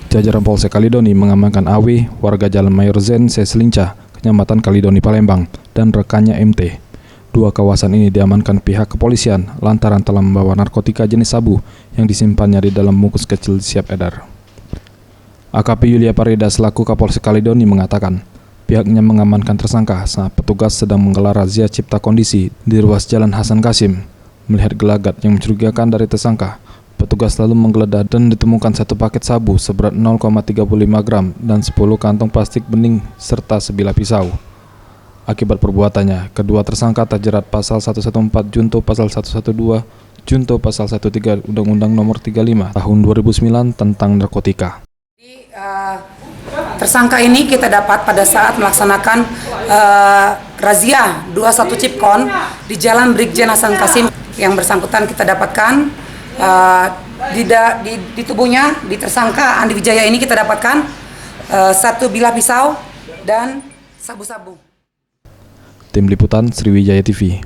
Jajaran Polsek Kalidoni mengamankan AW, warga Jalan Mayor Zen, Seslincah, Kecamatan Kalidoni, Palembang, dan rekannya MT. Dua kawasan ini diamankan pihak kepolisian lantaran telah membawa narkotika jenis sabu yang disimpannya di dalam bungkus kecil siap edar. AKP Yulia Parida selaku Kapolsek Kalidoni mengatakan, pihaknya mengamankan tersangka saat petugas sedang menggelar razia cipta kondisi di ruas Jalan Hasan Kasim. Melihat gelagat yang mencurigakan dari tersangka, petugas lalu menggeledah dan ditemukan satu paket sabu seberat 0,35 gram dan 10 kantong plastik bening serta sebilah pisau. Akibat perbuatannya, kedua tersangka terjerat pasal 114 Junto pasal 112 Junto pasal 13 Undang-Undang Nomor 35 Tahun 2009 tentang narkotika. Tersangka ini kita dapat pada saat melaksanakan razia 21 Cipkon di Jalan Brigjen Hasan Kasim. Yang bersangkutan kita dapatkan di tubuhnya, di tersangka Andi Wijaya ini kita dapatkan satu bilah pisau dan sabu-sabu. Tim Liputan Sriwijaya TV.